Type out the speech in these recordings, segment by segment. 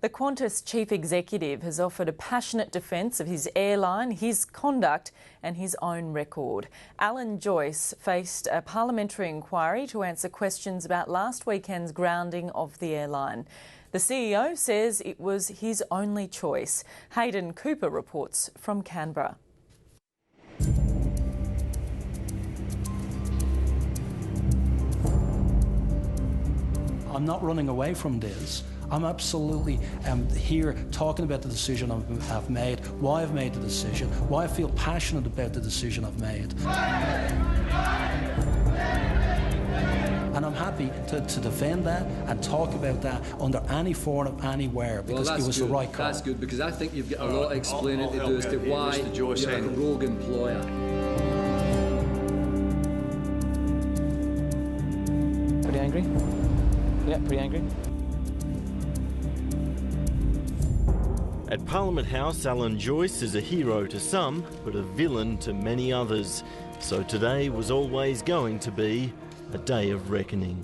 The Qantas chief executive has offered a passionate defence of his airline, his conduct and his own record. Alan Joyce faced a parliamentary inquiry to answer questions about last weekend's grounding of the airline. The CEO says it was his only choice. Hayden Cooper reports from Canberra. I'm not running away from this. I'm absolutely here talking about the decision I've made, why I've made the decision, why I feel passionate about the decision I've made. And I'm happy to defend that and talk about that under any forum, anywhere, because it was the right call. That's good, because I think you've got a lot of explaining to do as to why you're a rogue employer. Pretty angry? Yeah, pretty angry. At Parliament House, Alan Joyce is a hero to some, but a villain to many others. So today was always going to be a day of reckoning.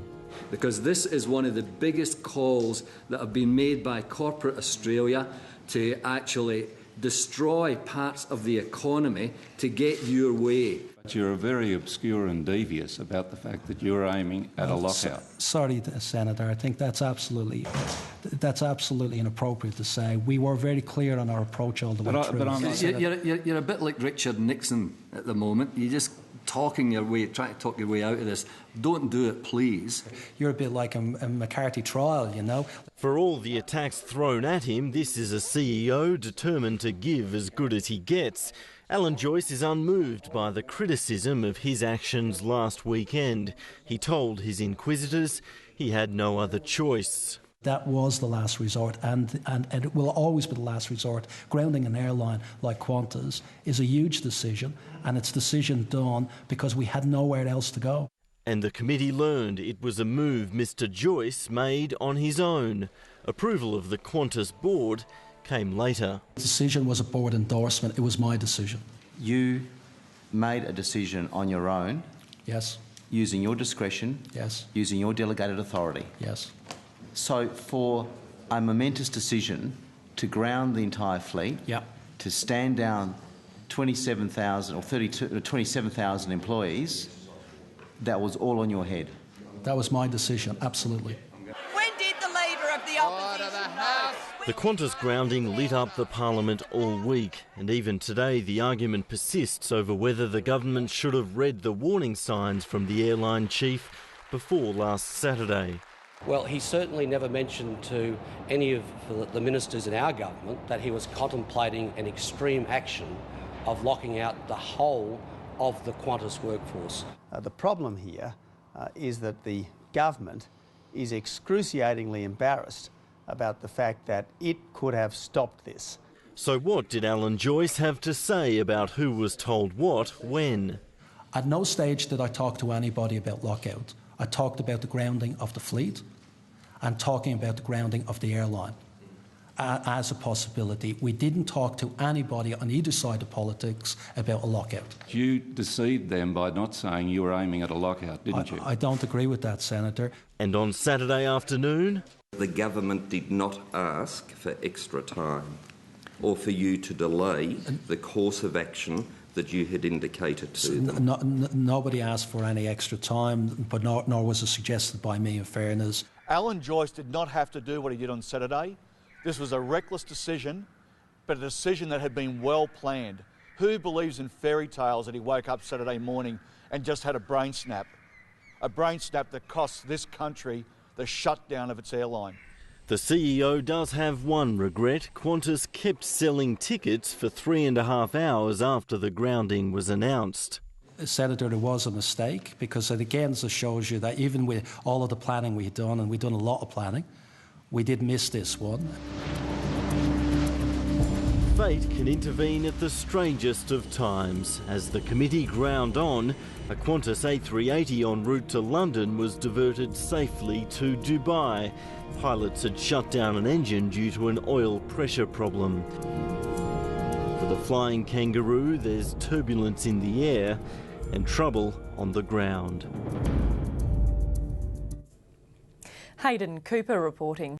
Because this is one of the biggest calls that have been made by corporate Australia to actually destroy parts of the economy to get your way. But you're very obscure and devious about the fact that you're aiming at a lockout. Sorry, Senator, I think that's absolutely inappropriate to say. We were very clear on our approach all the way through. You're a bit like Richard Nixon at the moment. You're just trying to talk your way out of this. Don't do it, please. You're a bit like a McCarthy trial, you know. For all the attacks thrown at him, this is a CEO determined to give as good as he gets. Alan Joyce is unmoved by the criticism of his actions last weekend. He told his inquisitors he had no other choice. That was the last resort, and it will always be the last resort. Grounding an airline like Qantas is a huge decision, and it's a decision done because we had nowhere else to go. And the committee learned it was a move Mr Joyce made on his own. Approval of the Qantas board came later. The decision was a board endorsement. It was my decision. You made a decision on your own? Yes. Using your discretion? Yes. Using your delegated authority? Yes. So for a momentous decision to ground the entire fleet, to stand down 27,000 or 27,000 employees, that was all on your head? That was my decision, absolutely. When did the Leader of the Opposition know? The Qantas grounding lit up the Parliament all week, and even today the argument persists over whether the government should have read the warning signs from the airline chief before last Saturday. Well, he certainly never mentioned to any of the ministers in our government that he was contemplating an extreme action of locking out the whole of the Qantas workforce. The problem here is that the government is excruciatingly embarrassed about the fact that it could have stopped this. So what did Alan Joyce have to say about who was told what, when? At no stage did I talk to anybody about lockout. I talked about the grounding of the fleet and talking about the grounding of the airline as a possibility. We didn't talk to anybody on either side of politics about a lockout. You deceived them by not saying you were aiming at a lockout, didn't you? I don't agree with that, Senator. And on Saturday afternoon? The government did not ask for extra time or for you to delay the course of action that you had indicated to them. Nobody asked for any extra time, but nor was it suggested by me, in fairness. Alan Joyce did not have to do what he did on Saturday. This was a reckless decision, but a decision that had been well planned. Who believes in fairy tales that he woke up Saturday morning and just had a brain snap? A brain snap that costs this country the shutdown of its airline. The CEO does have one regret. Qantas kept selling tickets for 3.5 hours after the grounding was announced. Senator, there was a mistake, because it again just shows you that even with all of the planning we had done, and we've done a lot of planning, we did miss this one. Fate can intervene at the strangest of times. As the committee ground on, a Qantas A380 en route to London was diverted safely to Dubai. Pilots had shut down an engine due to an oil pressure problem. For the flying kangaroo, there's turbulence in the air and trouble on the ground. Hayden Cooper reporting.